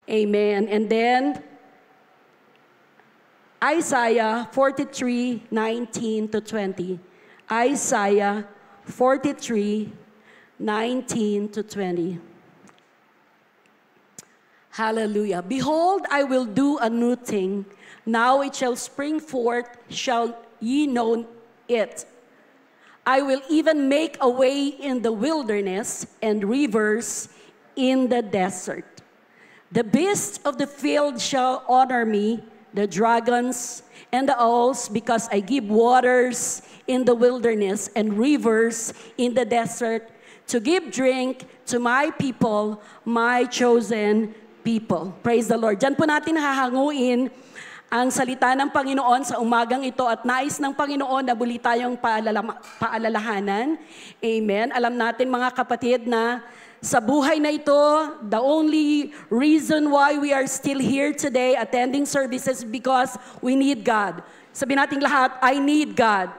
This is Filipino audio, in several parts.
Amen. And then, Isaiah 43:19 to 20. Isaiah 43:19 to 20. Hallelujah. Behold, I will do a new thing. Now it shall spring forth, shall ye know it. I will even make a way in the wilderness and rivers in the desert. The beasts of the field shall honor me, the dragons and the owls, because I give waters in the wilderness and rivers in the desert to give drink to my people, my chosen people. Praise the Lord. Diyan po natin hahanguin ang salita ng Panginoon sa umagang ito at nais ng Panginoon na muli tayong paalalahanan. Amen. Alam natin mga kapatid na sa buhay na ito, the only reason why we are still here today attending services because we need God. Sabihin natin lahat, I need God.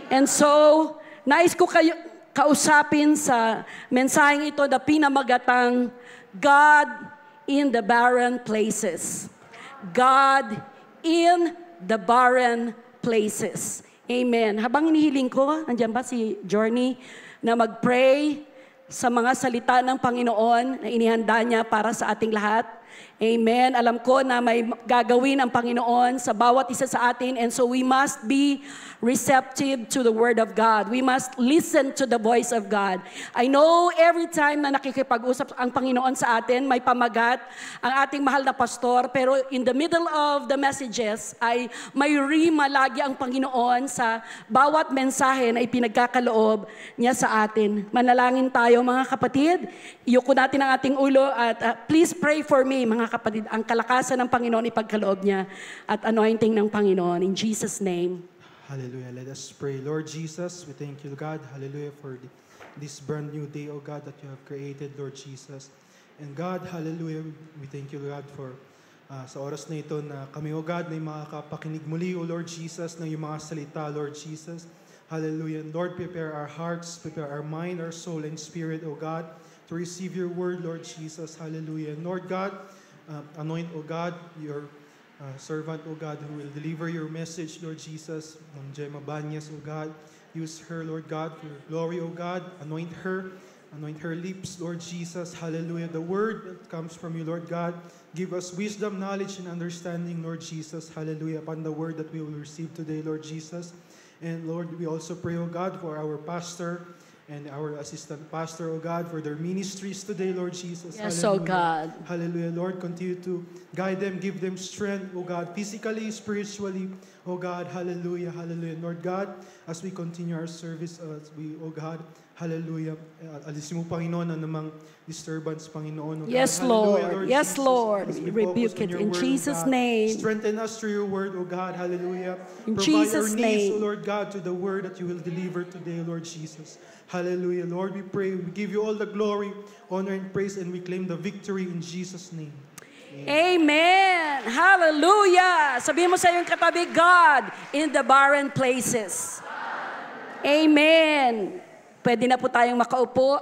And so, nais ko kayo kausapin sa mensaheng ito na pinamagatang God in the barren places. God in the barren places. Amen. Habang inihiling ko, nandiyan ba si Journey na mag-pray sa mga salita ng Panginoon na inihanda niya para sa ating lahat. Amen. Alam ko na may gagawin ang Panginoon sa bawat isa sa atin, and so we must be receptive to the Word of God. We must listen to the voice of God. I know every time na nakikipag-usap ang Panginoon sa atin, may pamagat ang ating mahal na pastor, pero in the middle of the messages ay may rima lagi ang Panginoon sa bawat mensahe na ipinagkakaloob niya sa atin. Manalangin tayo mga kapatid. Iyuko natin ang ating ulo at please pray for me mga kapatid. Ang kalakasan ng Panginoon ipagkaloob niya at anointing ng Panginoon. In Jesus' name. Hallelujah. Let us pray. Lord Jesus, we thank you, God. Hallelujah for this brand new day, oh God, that you have created, Lord Jesus. And God, hallelujah, we thank you, God, for sa oras na ito na kami, oh God, may makakapakinig muli, oh Lord Jesus, ng iyong mga salita, Lord Jesus. Hallelujah. And Lord, prepare our hearts, prepare our mind, our soul, and spirit, oh God, to receive your word, Lord Jesus. Hallelujah. And Lord God, anoint, oh God, your servant, O God, who will deliver your message, Lord Jesus, Gemma Banyas, O God. Use her, Lord God, for your glory, O God. Anoint her lips, Lord Jesus. Hallelujah. The word that comes from you, Lord God. Give us wisdom, knowledge, and understanding, Lord Jesus. Hallelujah. Upon the word that we will receive today, Lord Jesus. And Lord, we also pray, O God, for our pastor and our assistant pastor, O God, for their ministries today, Lord Jesus. Yes, Hallelujah. O God. Hallelujah. Lord, continue to guide them, give them strength, O God, physically, spiritually, O God. Hallelujah. Hallelujah. Lord God, as we continue our service, as we, O God, hallelujah. Alisin mo, Panginoon, ang namang disturbance, Panginoon. O God. Yes, Hallelujah, Lord. Yes, Jesus, Lord. as We focus rebuke on it your in word, O Jesus' God. name. Strengthen us through your word, O God. Hallelujah. In Provide Jesus' our needs, name. O Lord God, to the word that you will deliver today, Lord Jesus. Hallelujah. Lord, we pray, we give you all the glory, honor, and praise, and we claim the victory in Jesus' name. Amen. Hallelujah. Sabihin mo sa iyong katabi, God in the barren places. Amen. Pwede na po tayong makaupo.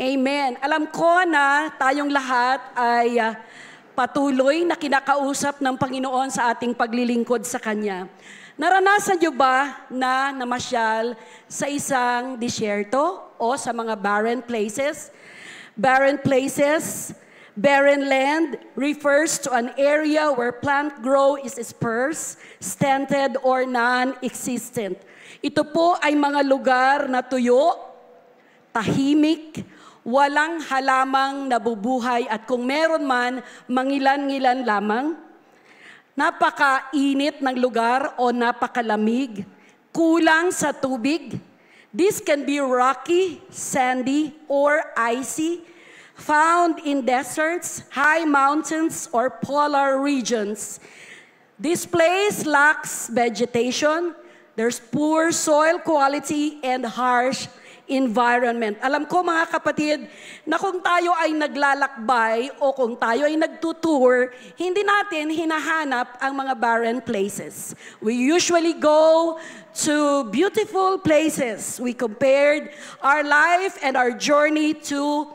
Amen. Alam ko na tayong lahat ay patuloy na kinakausap ng Panginoon sa ating paglilingkod sa Kanya. Naranasan niyo ba na namasyal sa isang disyerto o sa mga barren places? Barren places, barren land refers to an area where plant growth is sparse, stunted, or non-existent. Ito po ay mga lugar na tuyo, tahimik, walang halamang nabubuhay at kung meron man, mangilan-ngilan lamang. Napakainit ng lugar o napakalamig, kulang sa tubig. This can be rocky, sandy, or icy, found in deserts, high mountains, or polar regions. This place lacks vegetation, there's poor soil quality, and harsh environment. Alam ko mga kapatid, na kung tayo ay naglalakbay o kung tayo ay nagtutour, hindi natin hinahanap ang mga barren places. We usually go to beautiful places. We compared our life and our journey to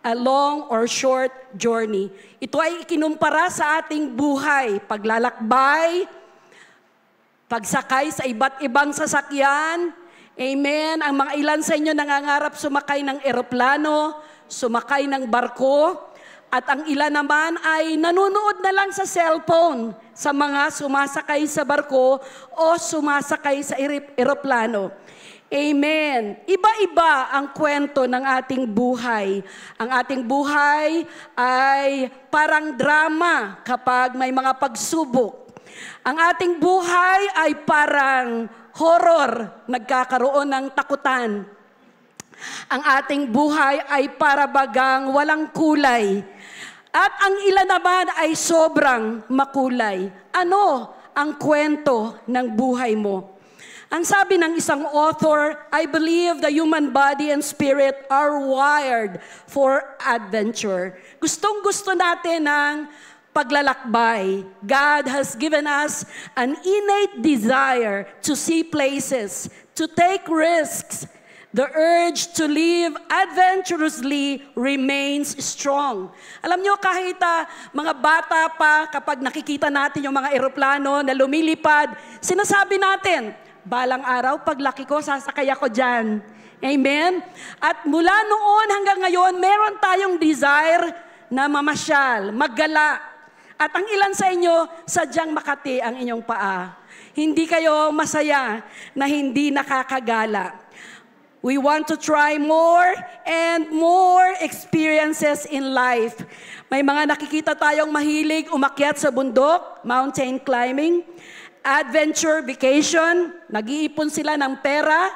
a long or short journey. Ito ay ikinumpara sa ating buhay, paglalakbay, pagsakay sa iba't ibang sasakyan. Amen. Ang mga ilan sa inyo nangangarap sumakay ng eroplano, sumakay ng barko, at ang ilan naman ay nanonood na lang sa cellphone sa mga sumasakay sa barko o sumasakay sa eroplano. Amen. Iba-iba ang kwento ng ating buhay. Ang ating buhay ay parang drama kapag may mga pagsubok. Ang ating buhay ay parang horror, nagkakaroon ng takutan. Ang ating buhay ay para bagang walang kulay. At ang ilan naman ay sobrang makulay. Ano ang kwento ng buhay mo? Ang sabi ng isang author, I believe the human body and spirit are wired for adventure. Gustong-gusto natin ng paglalakbay. God has given us an innate desire to see places, to take risks. The urge to live adventurously remains strong. Alam nyo, kahit mga bata pa, kapag nakikita natin yung mga eroplano na lumilipad, sinasabi natin, balang araw, paglaki ko, sasakay ako dyan. Amen? At mula noon hanggang ngayon, meron tayong desire na mamasyal, maggala. At ang ilan sa inyo, sadyang makati ang inyong paa. Hindi kayo masaya na hindi nakakagala. We want to try more and more experiences in life. May mga nakikita tayong mahilig umakyat sa bundok, mountain climbing, adventure vacation, nag-iipon sila ng pera,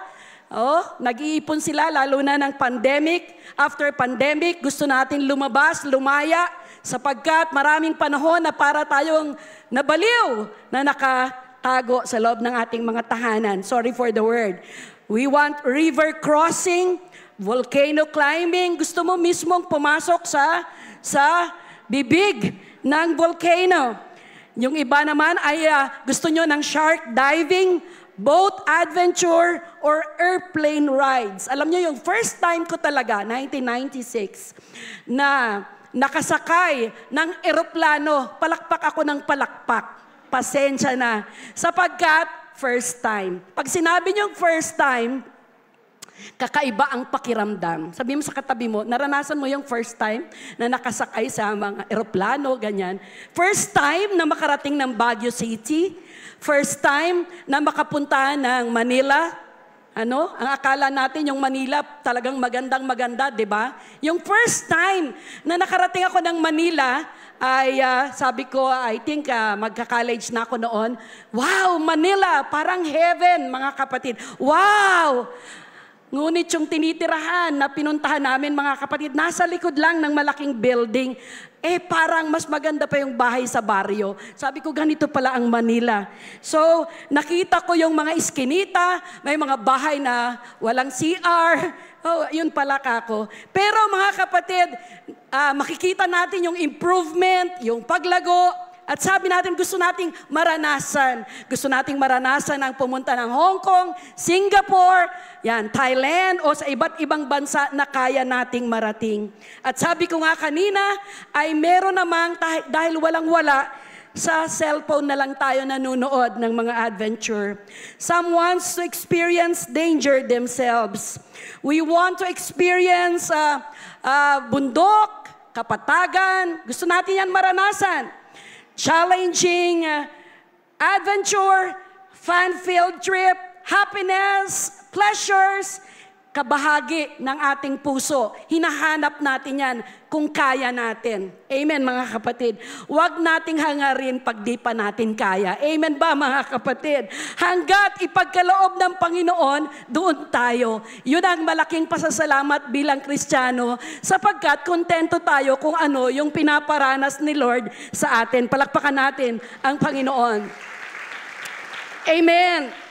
nag-iipon sila lalo na ng pandemic. After pandemic, gusto natin lumabas, lumaya, sapagkat maraming panahon na para tayong nabaliw na nakatago sa loob ng ating mga tahanan. Sorry for the word. We want river crossing, volcano climbing. Gusto mo mismong pumasok sa bibig ng volcano. Yung iba naman ay gusto nyo ng shark diving, boat adventure, or airplane rides. Alam nyo yung first time ko talaga, 1996, na nakasakay ng eroplano, palakpak ako ng palakpak. Pasensya na. Sapagkat, first time. Pag sinabi niyong first time, kakaiba ang pakiramdam. Sabi mo sa katabi mo, naranasan mo yung first time na nakasakay sa mga eroplano, ganyan. First time na makarating ng Baguio City. First time na makapunta ng Manila. Ang akala natin yung Manila talagang magandang-maganda, di ba? Yung first time na nakarating ako ng Manila, ay sabi ko, I think magka-college na ako noon. Wow, Manila, parang heaven, mga kapatid. Wow! Ngunit yung tinitirahan na pinuntahan namin, mga kapatid, nasa likod lang ng malaking building. Parang mas maganda pa yung bahay sa baryo. Sabi ko, ganito pala ang Manila. So, nakita ko yung mga iskinita, may mga bahay na walang CR. Yun pala kako. Pero mga kapatid, makikita natin yung improvement, yung paglago, at sabi natin gusto nating maranasan. Gusto nating maranasan ang pumunta ng Hong Kong, Singapore, Thailand, o sa iba't ibang bansa na kaya nating marating. At sabi ko nga kanina, ay meron namang, dahil walang-wala, sa cellphone na lang tayo nanonood ng mga adventure. Some wants to experience danger themselves. We want to experience bundok, kapatagan. Gusto natin yan maranasan. Challenging adventure, fun-filled trip, happiness, pleasures, kabahagi ng ating puso. Hinahanap natin yan kung kaya natin. Amen, mga kapatid. Huwag nating hangarin pag di pa natin kaya. Amen ba, mga kapatid? Hanggat ipagkaloob ng Panginoon, doon tayo. Yun ang malaking pasasalamat bilang Kristiyano, sapagkat kontento tayo kung ano yung pinaparanas ni Lord sa atin. Palakpakan natin ang Panginoon. Amen.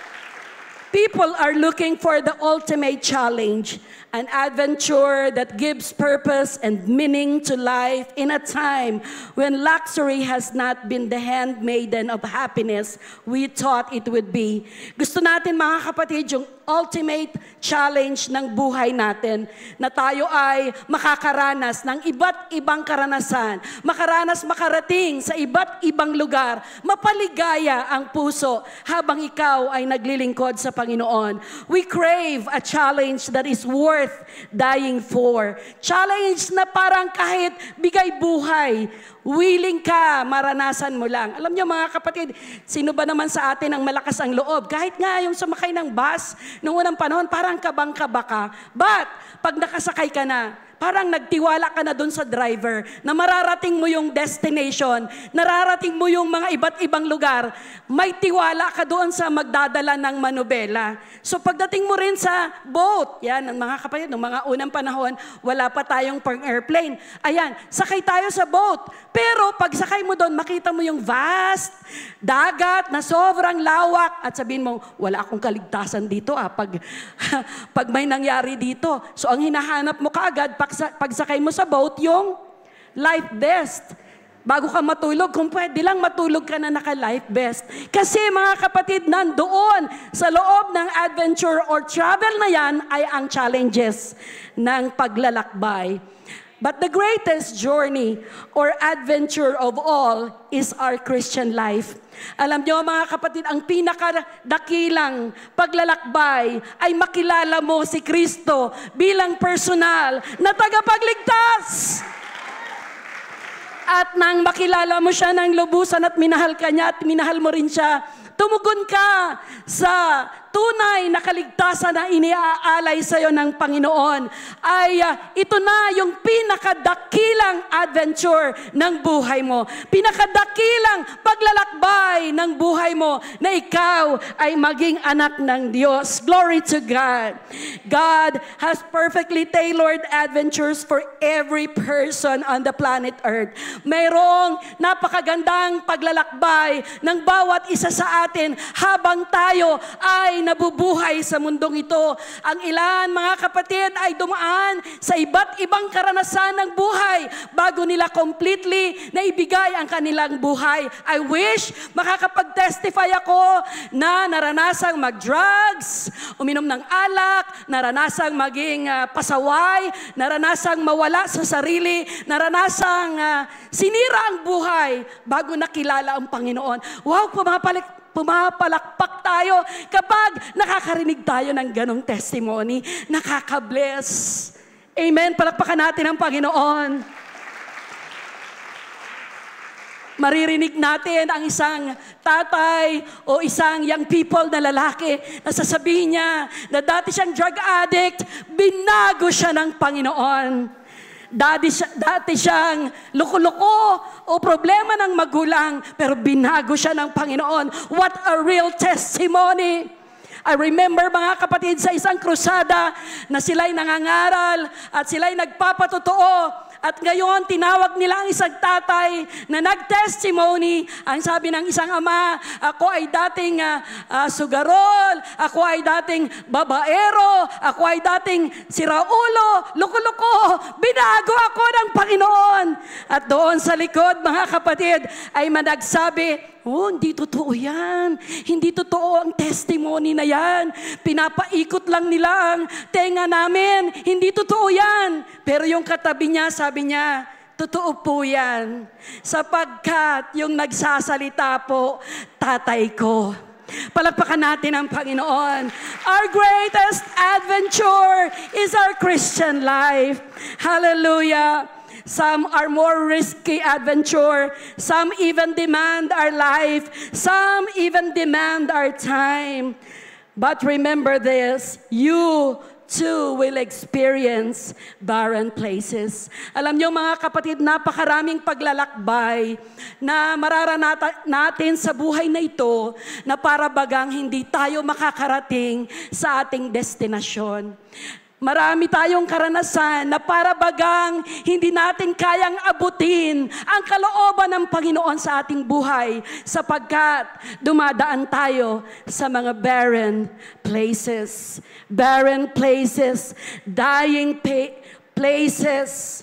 People are looking for the ultimate challenge. An adventure that gives purpose and meaning to life in a time when luxury has not been the handmaiden of happiness we thought it would be. Gusto natin mga kapatid yung ultimate challenge ng buhay natin na tayo ay makakaranas ng iba't ibang karanasan, makarating sa iba't ibang lugar, mapaligaya ang puso habang ikaw ay naglilingkod sa Panginoon. We crave a challenge that is worth dying for. Challenge na parang kahit bigay buhay, willing ka, maranasan mo lang. Alam niyo mga kapatid, sino ba naman sa atin ang malakas ang loob? Kahit nga yung sumakay ng bus, noong unang panahon, parang kabang-kaba ka. But, pag nakasakay ka na, parang nagtiwala ka na dun sa driver na mararating mo yung destination, nararating mo yung mga iba't ibang lugar, may tiwala ka doon sa magdadala ng manubela. So pagdating mo rin sa boat, yan, mga kapatid, noong mga unang panahon, wala pa tayong pang-airplane. Ayan, sakay tayo sa boat. Pero pag sakay mo doon, makita mo yung vast dagat na sobrang lawak at sabihin mo, wala akong kaligtasan dito pag may nangyari dito. So ang hinahanap mo kaagad, pagsakay mo sa boat, yung life vest. Bago ka matulog, kung pwede lang matulog ka na naka-life vest. Kasi mga kapatid, nandoon sa loob ng adventure or travel na yan ay ang challenges ng paglalakbay. But the greatest journey or adventure of all is our Christian life. Alam niyo mga kapatid, ang pinakadakilang paglalakbay ay makilala mo si Kristo bilang personal na tagapagligtas. At nang makilala mo siya ng lubusan at minahal ka niya at minahal mo rin siya, tumugon ka sa tunay na kaligtasan na iniaalay sa iyo ng Panginoon, ay ito na yung pinakadakilang adventure ng buhay mo. Pinakadakilang paglalakbay ng buhay mo na ikaw ay maging anak ng Diyos. Glory to God. God has perfectly tailored adventures for every person on the planet Earth. Mayroong napakagandang paglalakbay ng bawat isa sa atin habang tayo ay nabubuhay sa mundong ito. Ang ilan, mga kapatid, ay dumaan sa iba't ibang karanasan ng buhay bago nila completely naibigay ang kanilang buhay. I wish makakapag-testify ako na naranasang mag-drugs, uminom ng alak, naranasang maging pasaway, naranasang mawala sa sarili, naranasang sinira ang buhay bago nakilala ang Panginoon. Wow, pumapalakpak tayo kapag nakakarinig tayo ng ganong testimony. Nakaka-bless. Amen. Palakpakan natin ang Panginoon. Maririnig natin ang isang tatay o isang young people na lalaki na sasabihin niya na dati siyang drug addict, binago siya ng Panginoon. Dati siyang loko-loko o problema ng magulang, pero binago siya ng Panginoon. What a real testimony! I remember mga kapatid sa isang krusada na sila'y nangangaral at sila'y nagpapatotoo. At ngayon, tinawag nila ang isang tatay na nag-testimony. Ang sabi ng isang ama, ako ay dating sugarol, ako ay dating babaero, ako ay dating siraulo, loko-loko, binago ako ng Panginoon. At doon sa likod, mga kapatid, ay managsabi, oh, hindi totoo yan. Hindi totoo ang testimony na yan. Pinapaikot lang nila ang tenga namin. Hindi totoo yan. Pero yung katabi niya, sabi niya, totoo po yan. Sapagkat yung nagsasalita po, tatay ko. Palakpakan natin ang Panginoon. Our greatest adventure is our Christian life. Hallelujah. Some are more risky adventure. Some even demand our life. Some even demand our time. But remember this, you too will experience barren places. Alam niyo mga kapatid, napakaraming paglalakbay na mararanasan natin sa buhay na ito na para bagang hindi tayo makakarating sa ating destinasyon. Marami tayong karanasan na para bagang hindi natin kayang abutin ang kalooban ng Panginoon sa ating buhay sapagkat dumadaan tayo sa mga barren places. Barren places, dying places,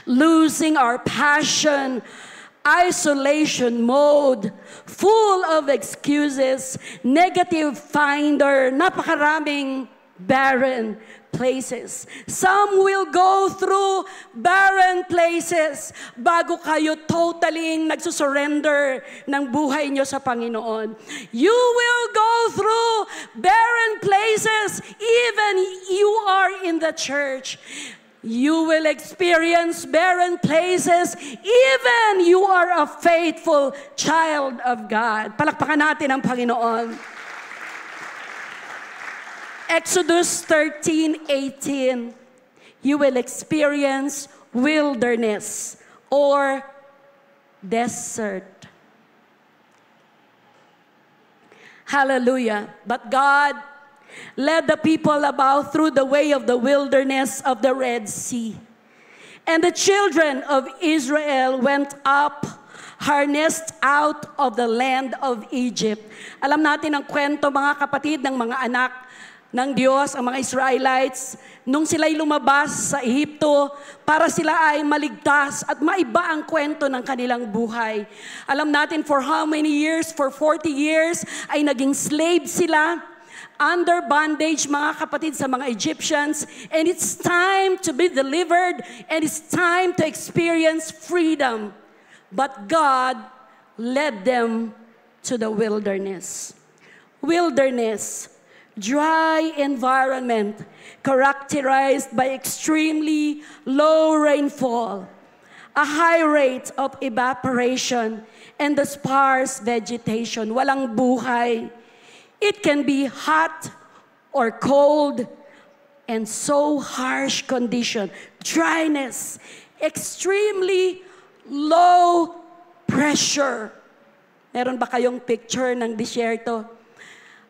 losing our passion, isolation mode, full of excuses, negative finder, napakaraming barren places. Some will go through barren places bago kayo totally nagsusurrender ng buhay nyo sa Panginoon. You will go through barren places even you are in the church. You will experience barren places even you are a faithful child of God. Palakpakan natin ang Panginoon. Exodus 13:18, you will experience wilderness or desert. Hallelujah. But God led the people about through the way of the wilderness of the Red Sea. And the children of Israel went up, harnessed out of the land of Egypt. Alam natin ang kwento, mga kapatid, ng mga anak ng Diyos, ang mga Israelites, nung sila'y lumabas sa Ehipto para sila ay maligtas at maiba ang kwento ng kanilang buhay. Alam natin for how many years? For 40 years ay naging slave sila, under bondage, mga kapatid, sa mga Egyptians. And it's time to be delivered and it's time to experience freedom. But God led them to the wilderness. Wilderness, dry environment characterized by extremely low rainfall, a high rate of evaporation, and the sparse vegetation. Walang buhay. It can be hot or cold and so harsh condition. Dryness, extremely low pressure. Meron ba kayong picture ng disyerto?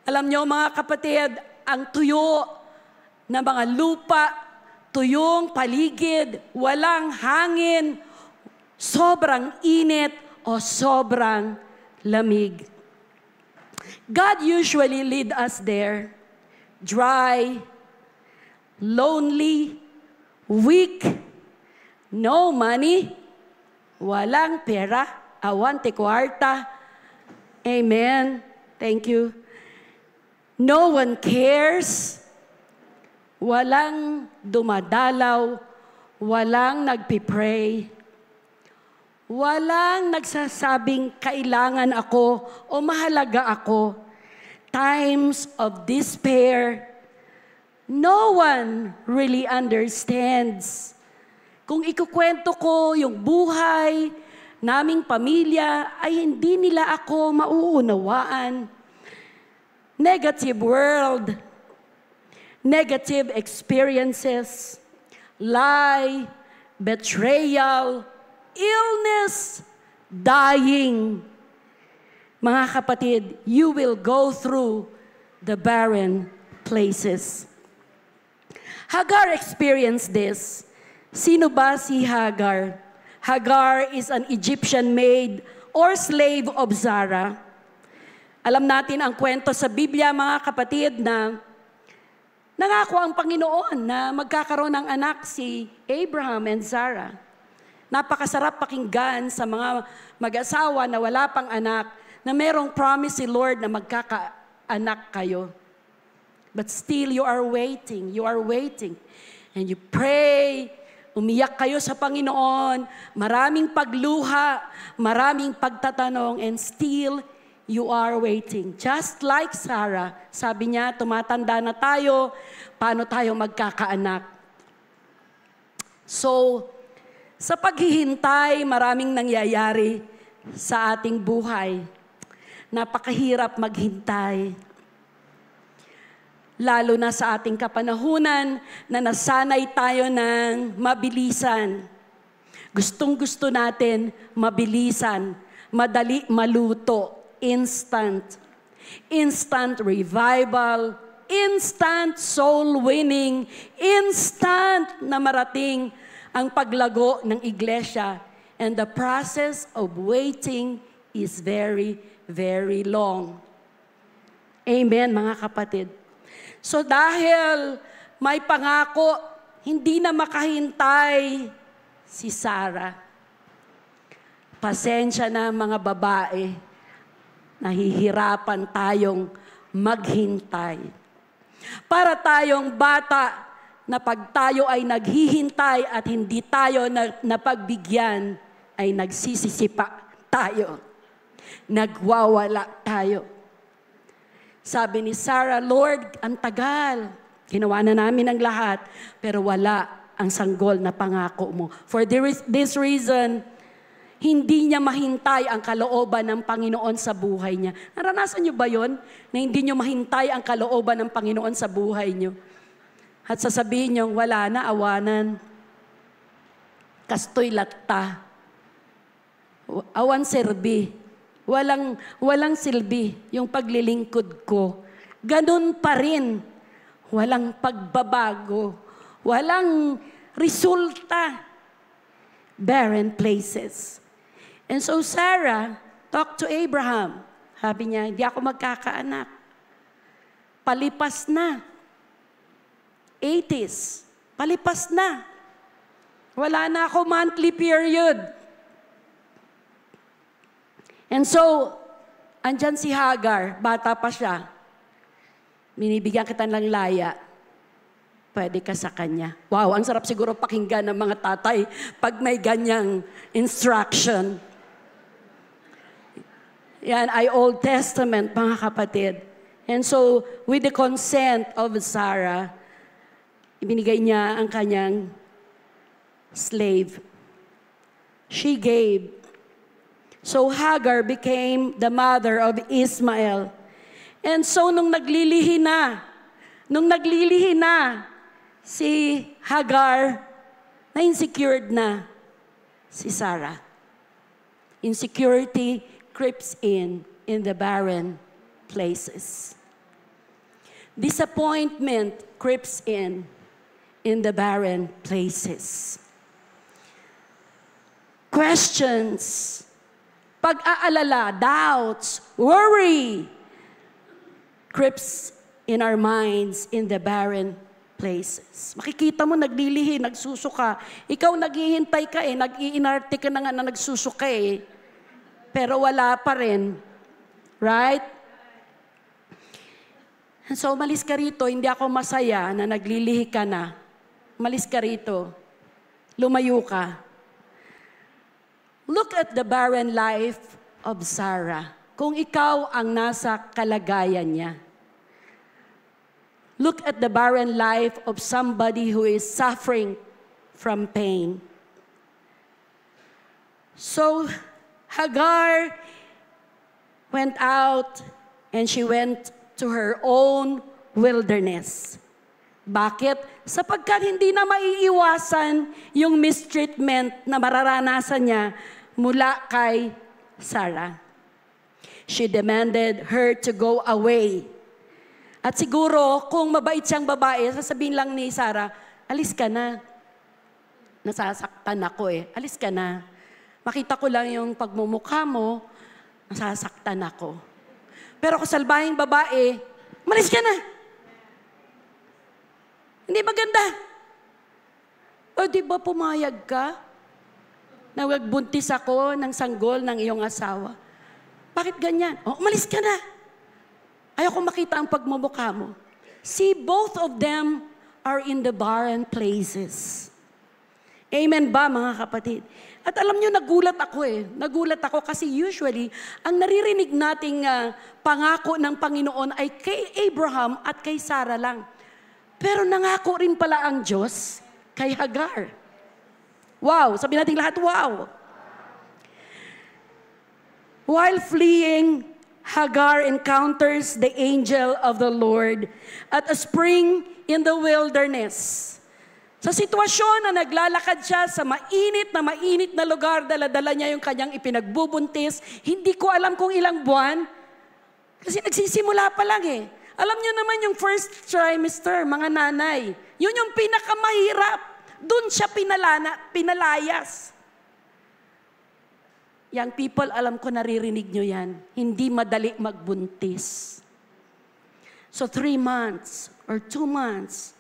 Alam nyo mga kapatid, ang tuyo na mga lupa, tuyong paligid, walang hangin, sobrang init o sobrang lamig. God usually lead us there, dry, lonely, weak, no money, walang pera, awante kwarta. Amen. Thank you. No one cares. Walang dumadalaw. Walang nagpipray. Walang nagsasabing kailangan ako o mahalaga ako. Times of despair. No one really understands. Kung ikukwento ko yung buhay naming pamilya, ay hindi nila ako mauunawaan. Negative world, negative experiences, lie, betrayal, illness, dying. Mga kapatid, you will go through the barren places. Hagar experienced this. Sino ba si Hagar? Hagar is an Egyptian maid or slave of Zara. Alam natin ang kwento sa Biblia, mga kapatid, na nangako ang Panginoon na magkakaroon ng anak si Abraham and Sarah. Napakasarap pakinggan sa mga mag-asawa na wala pang anak, na merong promise si Lord na magkakaanak kayo. But still, you are waiting. You are waiting. And you pray, umiyak kayo sa Panginoon, maraming pagluha, maraming pagtatanong, and still, you are waiting. Just like Sarah, sabi niya, tumatanda na tayo, paano tayo magkakaanak? So, sa paghihintay, maraming nangyayari sa ating buhay. Napakahirap maghintay. Lalo na sa ating kapanahunan na nasanay tayo ng mabilisan. Gustong-gusto natin mabilisan, madali maluto. Instant revival, instant soul winning, instant na marating ang paglago ng iglesia. And the process of waiting is very, very long. Amen, mga kapatid. So dahil may pangako, hindi na makahintay si Sarah. Pasensya na mga babae, nahihirapan tayong maghintay. Para tayong bata na pag tayo ay naghihintay at hindi tayo napagbigyan, ay nagsisisipa tayo. Nagwawala tayo. Sabi ni Sarah, Lord, ang tagal. Ginawa na namin ang lahat, pero wala ang sanggol na pangako mo. For this reason, hindi niya mahintay ang kalooban ng Panginoon sa buhay niya. Naranasan niyo ba yon? Na hindi niyo mahintay ang kalooban ng Panginoon sa buhay niyo? At sasabihin niyo, wala na, awanan. Kastoy latta. Awan serbi. Walang silbi yung paglilingkod ko. Ganun pa rin. Walang pagbabago. Walang resulta. Barren places. And so Sarah talked to Abraham. Sabi niya, hindi ako magkakaanak. Palipas na. 80s. Palipas na. Wala na ako monthly period. And so, andyan si Hagar, bata pa siya. Binibigyan kita ng laya. Pwede ka sa kanya. Wow, ang sarap siguro pakinggan ng mga tatay pag may ganyang instruction. Yan ay Old Testament, mga kapatid. And so, with the consent of Sarah, ibinigay niya ang kanyang slave. She gave. So Hagar became the mother of Ismael. And so nung naglilihi na si Hagar, na-insecured na si Sarah. Insecurity creeps in the barren places. Disappointment creeps in the barren places. Questions, pag-aalala, doubts, worry creeps in our minds in the barren places. Makikita mo, naglilihi, nagsusuka. Ikaw naghihintay ka nag-iinarte ka na nga na nagsusuka pero wala pa rin. Right? So, umalis ka rito, hindi ako masaya na naglilihi ka na. Umalis ka rito. Lumayo ka. Look at the barren life of Sarah. Kung ikaw ang nasa kalagayan niya. Look at the barren life of somebody who is suffering from pain. So, Hagar went out and she went to her own wilderness. Bakit? Sapagkat hindi na maiiwasan yung mistreatment na mararanasan niya mula kay Sarah. She demanded her to go away. At siguro, kung mabait siyang babae, sasabihin lang ni Sarah, alis ka na. Nasasaktan ako Alis ka na. Makita ko lang yung pagmumukha mo, nasasaktan ako. Pero kung salbahing babae, malis ka na. Hindi maganda. O di ba pumayag ka? Na magbuntis ako ng sanggol ng iyong asawa. Bakit ganyan? Umalis ka na. Ayoko makita ang pagmumukha mo. See, both of them are in the barren places. Amen ba, mga kapatid? At alam nyo, nagulat ako Nagulat ako kasi usually, ang naririnig nating pangako ng Panginoon ay kay Abraham at kay Sarah lang. Pero nangako rin pala ang Diyos kay Hagar. Wow! Sabi natin lahat, wow! While fleeing, Hagar encounters the angel of the Lord at a spring in the wilderness. Sa sitwasyon na naglalakad siya sa mainit na lugar, dala-dala niya yung kanyang ipinagbubuntis. Hindi ko alam kung ilang buwan, kasi nagsisimula pa lang Alam niyo naman yung first trimester, mga nanay, yun yung pinakamahirap. Doon siya pinalayas. Young people, alam ko naririnig nyo yan. Hindi madali magbuntis. So 3 months or 2 months,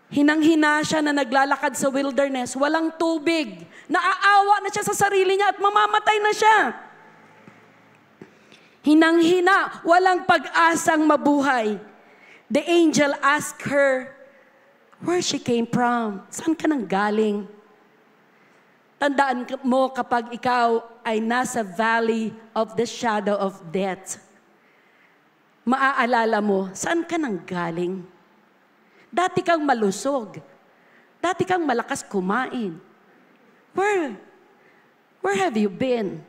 hinang-hina siya na naglalakad sa wilderness, walang tubig, naaawa na siya sa sarili niya at mamamatay na siya. Hinang-hina, walang pag-asang mabuhay. The angel asked her where she came from. Saan ka nang galing? Tandaan mo kapag ikaw ay nasa valley of the shadow of death, maaalala mo, saan ka nang galing? Dati kang malusog. Dati kang malakas kumain. Where have you been?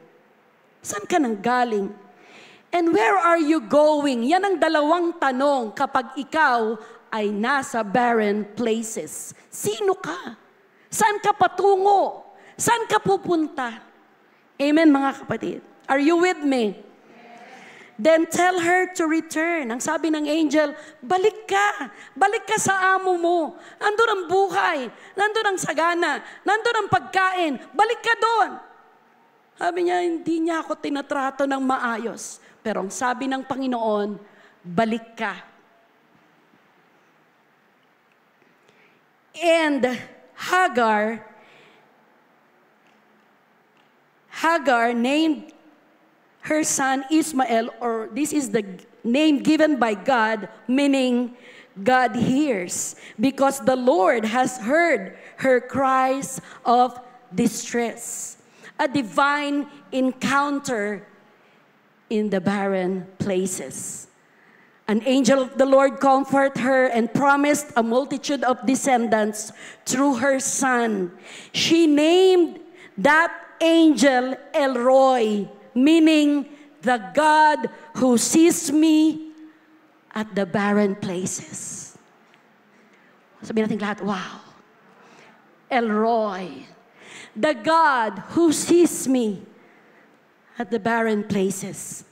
Saan ka nang galing? And where are you going? Yan ang dalawang tanong kapag ikaw ay nasa barren places. Sino ka? Saan ka patungo? Saan ka pupunta? Amen, mga kapatid. Are you with me? Then tell her to return. Ang sabi ng angel, balik ka. Balik ka sa amo mo. Nandun ang buhay. Nandun ang sagana. Nandun ang pagkain. Balik ka doon. Sabi niya, hindi niya ako tinatrato ng maayos. Pero ang sabi ng Panginoon, balik ka. And Hagar named her son Ismael, or this is the name given by God, meaning God hears, because the Lord has heard her cries of distress. A divine encounter in the barren places. An angel of the Lord comforted her and promised a multitude of descendants through her son. She named that angel El Roi, meaning the God who sees me at the barren places. Sabihin natin lahat, wow. El Roi, the God who sees me at the barren places.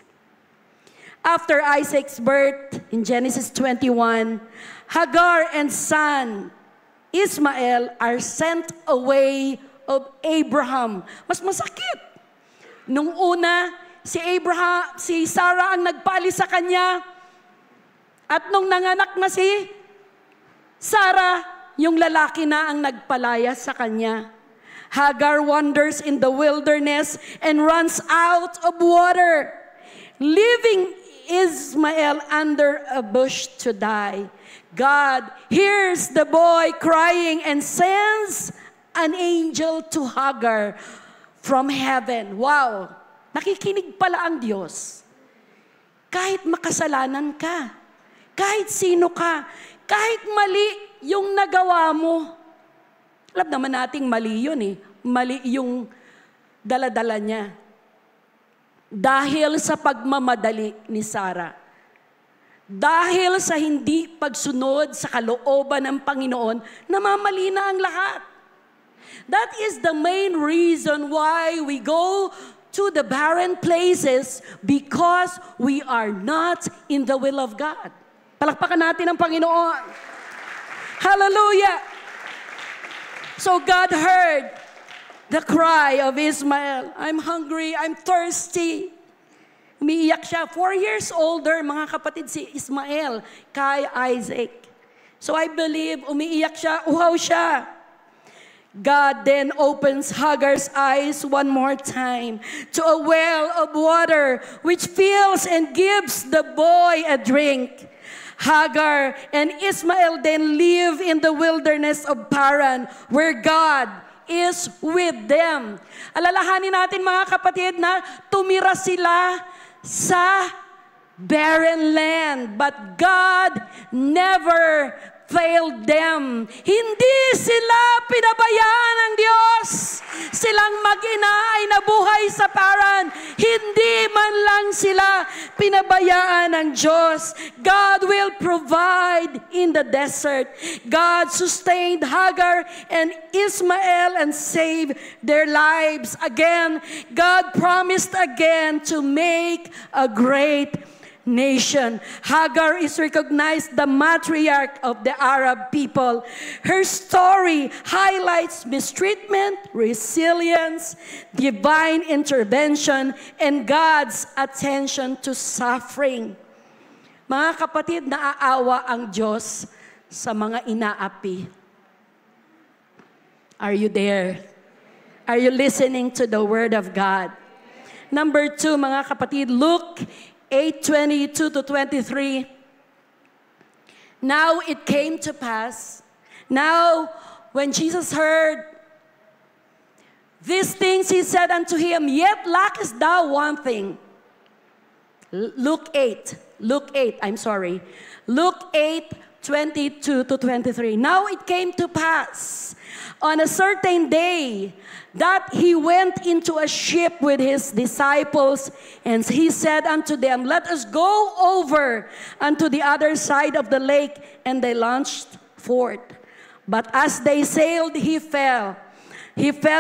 After Isaac's birth in Genesis 21, Hagar and son Ismael are sent away of Abraham. Mas masakit. Nung una, si Sarah ang nagpali sa kanya. At nung nanganak na si Sarah, yung lalaki na ang nagpalaya sa kanya. Hagar wanders in the wilderness and runs out of water, leaving Ismael under a bush to die. God hears the boy crying and sends an angel to Hagar from heaven. Wow! Nakikinig pala ang Diyos. Kahit makasalanan ka, kahit sino ka, kahit mali yung nagawa mo. Alam naman nating mali yun eh. Mali yung daladala niya. Dahil sa pagmamadali ni Sarah. Dahil sa hindi pagsunod sa kalooban ng Panginoon, namamali na ang lahat. That is the main reason why we go to the barren places, because we are not in the will of God. Palakpakan natin ang Panginoon. Hallelujah! So God heard the cry of Ismael. I'm hungry, I'm thirsty. Umiiyak siya. 4 years older, mga kapatid, si Ismael kay Isaac. So I believe, umiiyak siya, uhaw siya. God then opens Hagar's eyes one more time to a well of water which fills and gives the boy a drink. Hagar and Ismael then live in the wilderness of Paran, where God is with them. Alalahanin natin, mga kapatid, na tumira sila sa barren land, but God never failed them. Hindi sila pinabayaan ng Diyos. Silang mag-ina ay nabuhay sa Paran. Hindi man lang sila pinabayaan ng Diyos. God will provide in the desert. God sustained Hagar and Ismael and saved their lives. Again, God promised again to make a great nation. Hagar is recognized the matriarch of the Arab people. Her story highlights mistreatment, resilience, divine intervention, and God's attention to suffering. Mga kapatid, naaawa ang Diyos sa mga inaapi. Are you there? Are you listening to the Word of God? Number 2, mga kapatid, Luke 8:22-23. Now it came to pass, now when Jesus heard these things, he said unto him, Yet lackest thou one thing. Luke 8:22-23. Now it came to pass on a certain day that he went into a ship with his disciples, and he said unto them, Let us go over unto the other side of the lake. And they launched forth. But as they sailed, he fell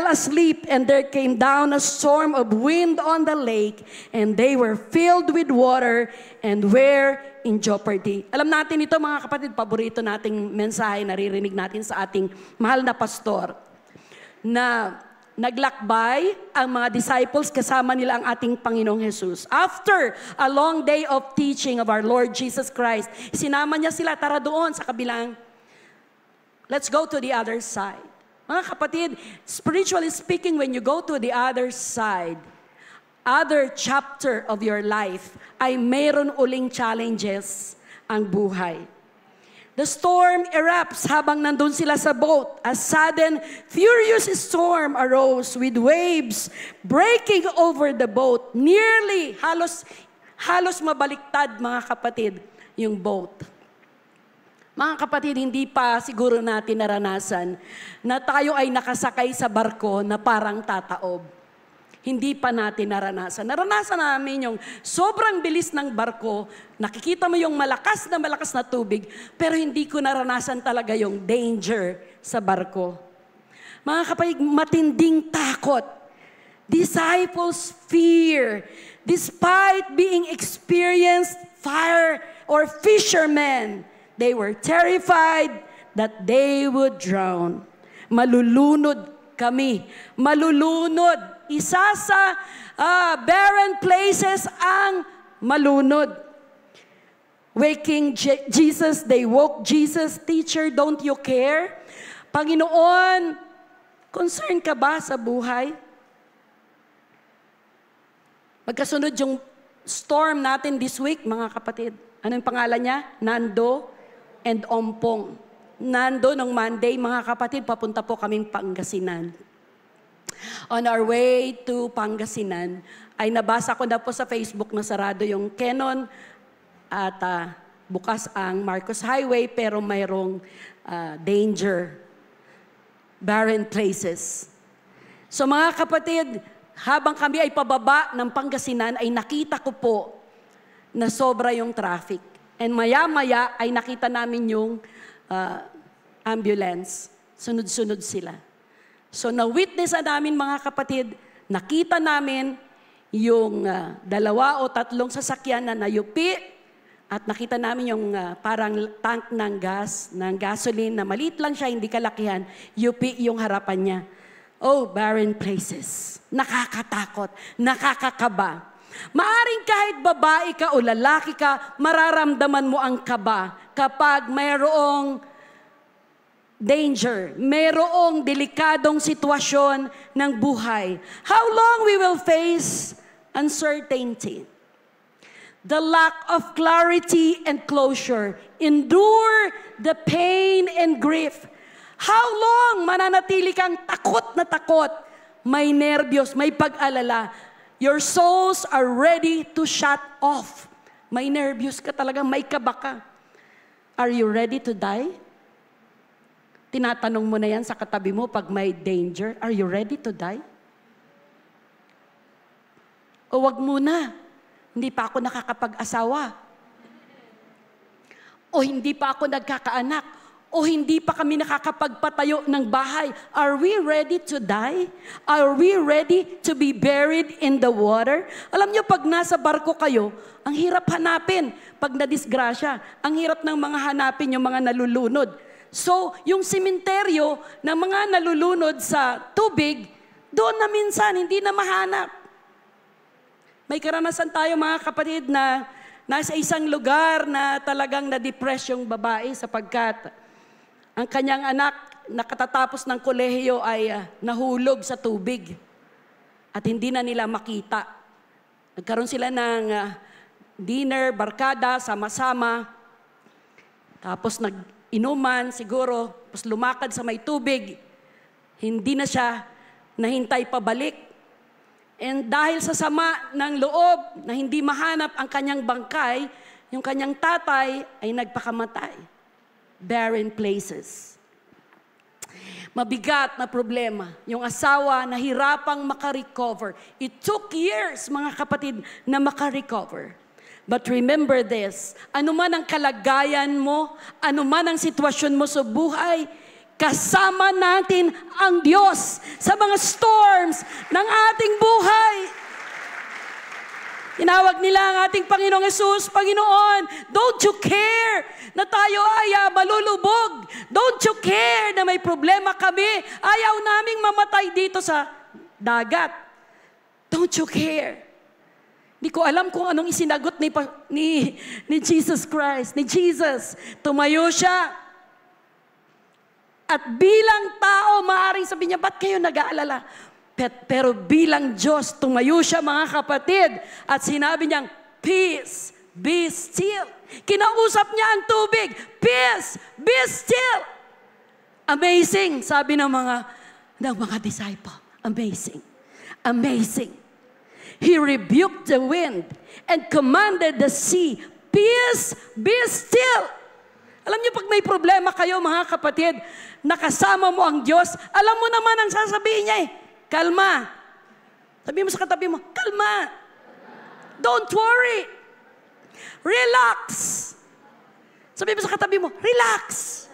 asleep, and there came down a storm of wind on the lake, and they were filled with water and were in jeopardy. Alam natin ito, mga kapatid, paborito nating mensahe, naririnig natin sa ating mahal na pastor, na naglakbay ang mga disciples kasama nila ang ating Panginoong Jesus. After a long day of teaching of our Lord Jesus Christ, sinama niya sila, tara doon sa kabilang, let's go to the other side. Mga kapatid, spiritually speaking, when you go to the other side, other chapter of your life, ay mayroon uling challenges ang buhay. The storm erupts habang nandun sila sa boat. A sudden, furious storm arose with waves breaking over the boat. Nearly, halos mabaliktad, mga kapatid, yung boat. Mga kapatid, hindi pa siguro natin naranasan na tayo ay nakasakay sa barko na parang tataob. Hindi pa natin naranasan. Naranasan namin yung sobrang bilis ng barko, nakikita mo yung malakas na tubig, pero hindi ko naranasan talaga yung danger sa barko. Mga kapatid, matinding takot. Disciples fear, despite being experienced fire or fishermen, they were terrified that they would drown. Malulunod kami. Malulunod. Isa sa barren places ang malunod. Waking Jesus, they woke Jesus, Teacher, don't you care? Panginoon, concern ka ba sa buhay? Magkasunod yung storm natin this week, mga kapatid. Ano yung pangalan niya? Nando and Ompong. Nando nung Monday, mga kapatid, papunta po kaming Pangasinan. On our way to Pangasinan, ay nabasa ko na po sa Facebook na sarado yung Canon at bukas ang Marcos Highway, pero mayroong danger, barren places. So mga kapatid, habang kami ay pababa ng Pangasinan, ay nakita ko po na sobra yung traffic. And maya-maya ay nakita namin yung ambulance. Sunod-sunod sila. So na-witness namin, mga kapatid, nakita namin yung 2 o 3 sasakyan na nayupi, at nakita namin yung parang tank ng gas, ng gasoline na maliit lang siya, hindi kalakihan, yupi yung harapan niya. Oh, barren places. Nakakatakot, nakakakaba. Maaring kahit babae ka o lalaki ka, mararamdaman mo ang kaba kapag mayroong danger, mayroong delikadong sitwasyon ng buhay. How long we will face uncertainty, the lack of clarity and closure, endure the pain and grief. How long mananatili kang takot na takot, may nervyos, may pag-alala. Your souls are ready to shut off. May nervyos ka talaga, may kaba ka. Are you ready to die? Tinatanong mo na yan sa katabi mo pag may danger, are you ready to die? O wag muna, hindi pa ako nakakapag-asawa. O hindi pa ako nagkakaanak. o hindi pa kami nakakapagpatayo ng bahay? Are we ready to die? Are we ready to be buried in the water? Alam niyo, pag nasa barko kayo, ang hirap hanapin. Pag nadisgrasya, ang hirap ng mga hanapin yung mga nalulunod. So, yung sementeryo ng mga nalulunod sa tubig, doon na minsan, hindi na mahanap. May karanasan tayo mga kapatid na nasa isang lugar na talagang na-depress yung babae sapagkat ang kanyang anak nakatatapos ng kolehiyo ay nahulog sa tubig at hindi na nila makita. Nagkaroon sila ng dinner, barkada, sama-sama. Tapos nag-inuman siguro, tapos lumakad sa may tubig. Hindi na siya nahintay pabalik. And dahil sa sama ng loob na hindi mahanap ang kanyang bangkay, yung kanyang tatay ay nagpakamatay. Barren places. Mabigat na problema. Yung asawa nahirapang makarecover. It took years, mga kapatid, na makarecover. But remember this, anuman ang kalagayan mo, anuman ang sitwasyon mo sa buhay, kasama natin ang Diyos sa mga storms ng ating buhay. Tinawag nila ang ating Panginoong Hesus, Panginoon, don't you care na tayo ay malulubog? Don't you care na may problema kami? Ayaw naming mamatay dito sa dagat. Don't you care? Hindi ko alam kung anong isinagot ni Jesus Christ, ni Jesus. Tumayo siya. At bilang tao, maaaring sabihin niya, ba't kayo nag-aalala? Pero bilang Diyos, tumayo siya mga kapatid. At sinabi niyang, peace, be still. Kinausap niya ang tubig, peace, be still. Amazing, sabi ng mga disciple. Amazing, amazing. He rebuked the wind and commanded the sea, peace, be still. Alam niyo, pag may problema kayo, mga kapatid, nakasama mo ang Diyos, alam mo naman ang sasabihin niya kalma. Sabi mo sa katabi mo, kalma. Don't worry. Relax. Sabi mo sa katabi mo, relax.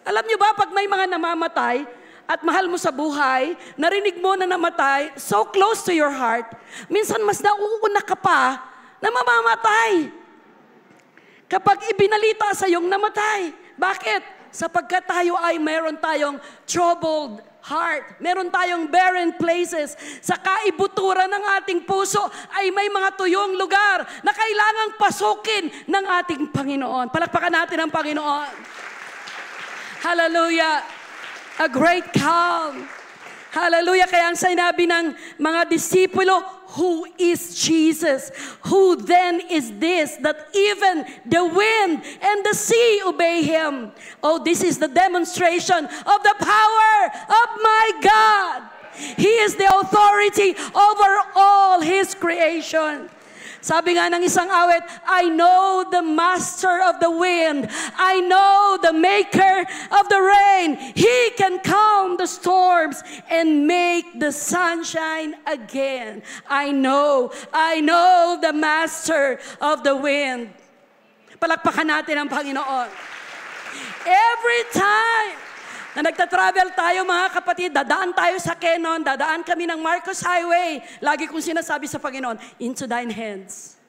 Alam niyo ba, pag may mga namamatay at mahal mo sa buhay, narinig mo na namatay, so close to your heart, minsan mas nauuna ka pa na mamamatay. Kapag ibinalita sa iyong namatay. Bakit? Sapagkat tayo ay meron tayong troubled heart. Meron tayong barren places. Sa kaibuturan ng ating puso ay may mga tuyong lugar na kailangang pasukin ng ating Panginoon. Palakpakan natin ang Panginoon. Hallelujah. A great calm. Hallelujah. Kaya ang sinabi ng mga disipulo, who is Jesus? Who then is this that even the wind and the sea obey Him? Oh, this is the demonstration of the power of my God. He is the authority over all His creation. Sabi nga ng isang awit, I know the master of the wind. I know the maker of the rain. He can calm the storms and make the sunshine again. I know the master of the wind. Palakpakan natin ang Panginoon. Every time na nagta-travel tayo mga kapatid, dadaan tayo sa Quezon, dadaan kami ng Marcos Highway. Lagi kong sinasabi sa Panginoon, into thine hands,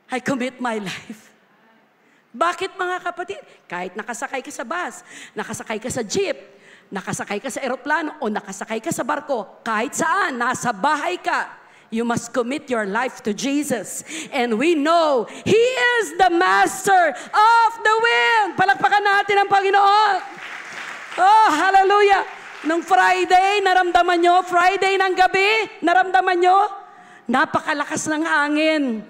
I commit my life. Bakit mga kapatid? Kahit nakasakay ka sa bus, nakasakay ka sa jeep, nakasakay ka sa eroplano, o nakasakay ka sa barko, kahit saan, nasa bahay ka, you must commit your life to Jesus. And we know, He is the master of the wind. Palakpakan natin ang Panginoon. Oh, hallelujah. Nung Friday, naramdaman nyo? Friday ng gabi, naramdaman nyo? Napakalakas ng hangin.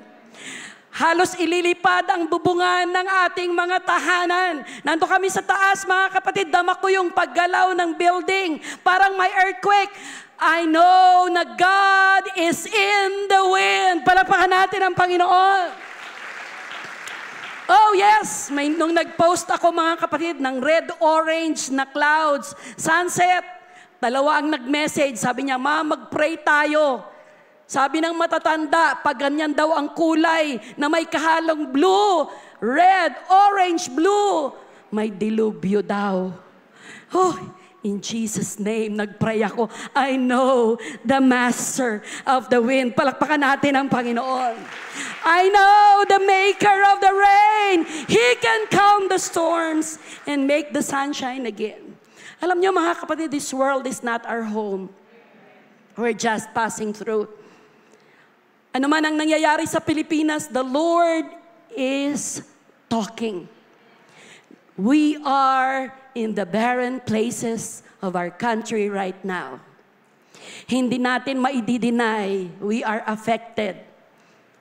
Halos ililipad ang bubungan ng ating mga tahanan. Nando kami sa taas, mga kapatid, dama ko yung paggalaw ng building. Parang may earthquake. I know na God is in the wind. Palakpakan natin ang Panginoon. Oh yes, nung nag-post ako mga kapatid ng red-orange na clouds, sunset, dalawa ang nag-message, sabi niya, Ma, mag-pray tayo. Sabi ng matatanda, pag ganyan daw ang kulay na may kahalong blue, red, orange, blue, may dilubyo daw. Oh, in Jesus' name, nagpray ako. I know the master of the wind. Palakpakan natin ang Panginoon. I know the maker of the rain. He can calm the storms and make the sunshine again. Alam niyo mga kapatid, this world is not our home. We're just passing through. Ano man ang nangyayari sa Pilipinas, the Lord is talking. We are in the barren places of our country right now. Hindi natin maidi-deny, we are affected.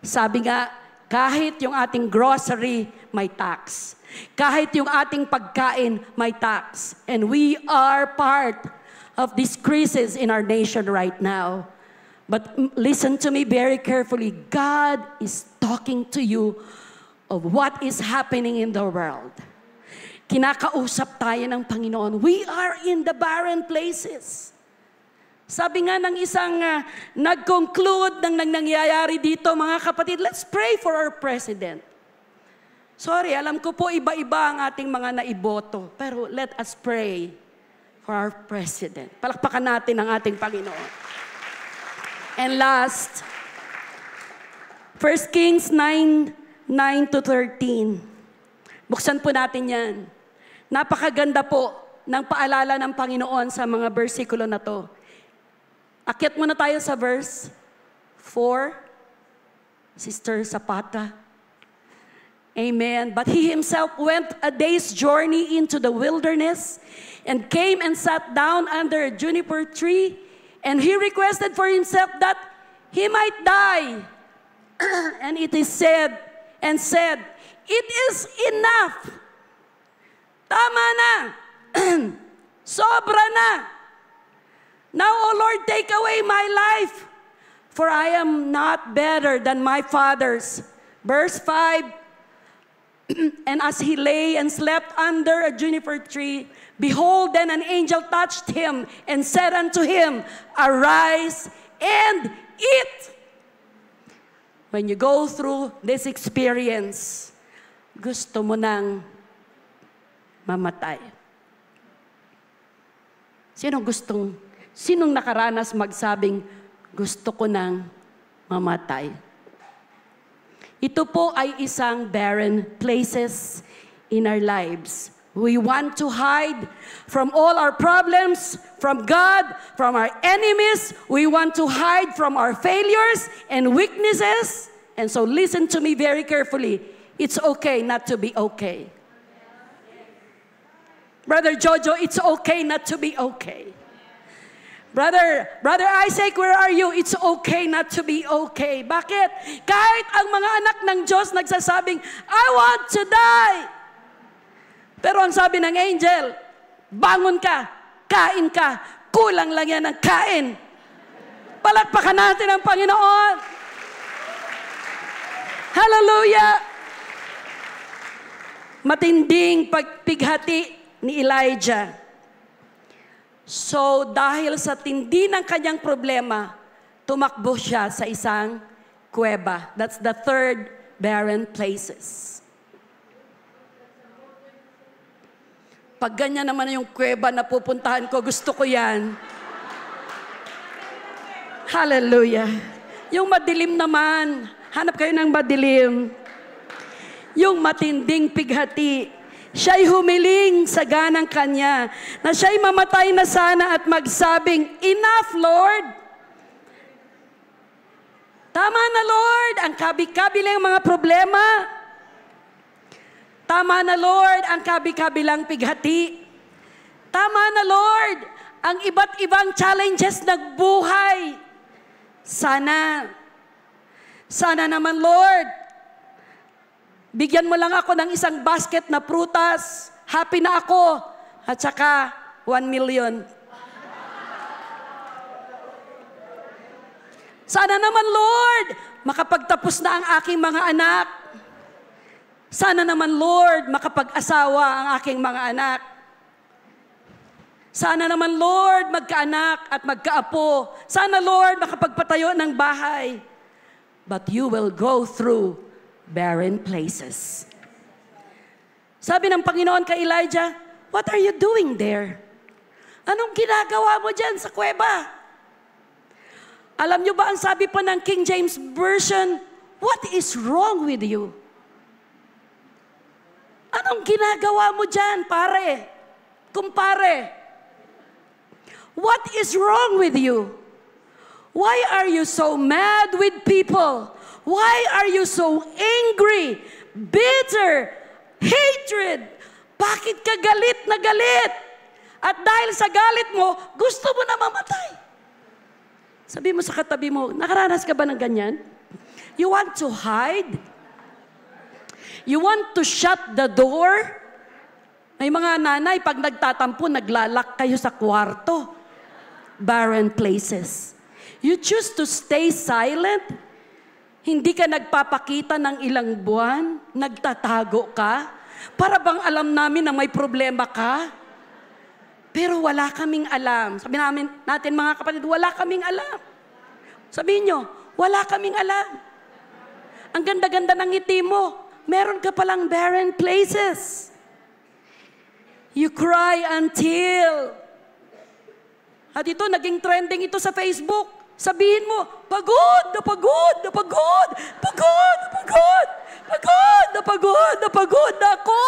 Sabi nga, kahit yung ating grocery, may tax. Kahit yung ating pagkain, may tax. And we are part of these crises in our nation right now. But listen to me very carefully. God is talking to you of what is happening in the world. Kinakausap tayo ng Panginoon. We are in the barren places. Sabi nga ng isang nag-conclude ng nangyayari dito, mga kapatid, let's pray for our president. Sorry, alam ko po iba-iba ang ating mga naiboto. Pero let us pray for our president. Palakpakan natin ang ating Panginoon. And last, 1 Kings 9:9-13. Buksan po natin yan. Napakaganda po ng paalala ng Panginoon sa mga bersikulo na to. Akyat muna tayo sa verse 4. Sister Zapata. Amen. But he himself went a day's journey into the wilderness and came and sat down under a juniper tree, and he requested for himself that he might die. And it is said, it is enough. Tama na. Sobra na. Now, O Lord, take away my life, for I am not better than my fathers. Verse 5, and as he lay and slept under a juniper tree, behold, then an angel touched him and said unto him, arise and eat. When you go through this experience, gusto mo nang mamatay. Sinong nakaranas magsabing, gusto ko nang mamatay? Ito po ay isang barren places in our lives. We want to hide from all our problems, from God, from our enemies. We want to hide from our failures and weaknesses. And so listen to me very carefully. It's okay not to be okay. Brother Jojo, it's okay not to be okay. Brother Isaac, where are you? It's okay not to be okay. Bakit? Kahit ang mga anak ng Diyos nagsasabing, I want to die. Pero ang sabi ng angel, bangon ka, kain ka, kulang lang yan ng kain. Palakpakan natin ang Panginoon. Hallelujah! Matinding pagpighati ni Elijah. So, dahil sa tindi ng kanyang problema, tumakbo siya sa isang kuweba. That's the third barren places. Pag ganyan naman yung kuweba na pupuntahan ko, gusto ko yan. Hallelujah. Yung madilim naman, hanap kayo ng madilim. Yung matinding pighati, siya'y humiling sa ganang kanya, na siya'y mamatay na sana at magsabing, enough, Lord! Tama na, Lord, ang kabi-kabilang mga problema. Tama na, Lord, ang kabi-kabilang pighati. Tama na, Lord, ang iba't ibang challenges ng buhay. Sana naman, Lord, bigyan mo lang ako ng isang basket na prutas. Happy na ako. At saka, 1 million. Sana naman, Lord, makapagtapos na ang aking mga anak. Sana naman, Lord, makapag-asawa ang aking mga anak. Sana naman, Lord, magkaanak at magkaapo. Sana, Lord, makapagpatayo ng bahay. But you will go through barren places. Sabi ng Panginoon kay Elijah, "What are you doing there? Anong ginagawa mo dyan sa kuweba?" Alam nyo ba ang sabi pa ng King James Version, "What is wrong with you?" Anong ginagawa mo dyan, pare? Kumpare? What is wrong with you? Why are you so mad with people? Why are you so angry, bitter, hatred? Bakit ka galit na galit? At dahil sa galit mo, gusto mo na mamatay. Sabi mo sa katabi mo, nakaranas ka ba ng ganyan? You want to hide? You want to shut the door? May mga nanay, pag nagtatampo, naglalak kayo sa kwarto. Barren places. You choose to stay silent? Hindi ka nagpapakita ng ilang buwan? Nagtatago ka? Para bang alam namin na may problema ka? Pero wala kaming alam. Sabi natin mga kapatid, wala kaming alam. Sabihin nyo, wala kaming alam. Ang ganda-ganda ng ngiti mo. Meron ka palang barren places. You cry until. At ito, naging trending ito sa Facebook. Sabihin mo, pagod na pagod na pagod. Pagod na pagod. Pagod na pagod na pagod na ako.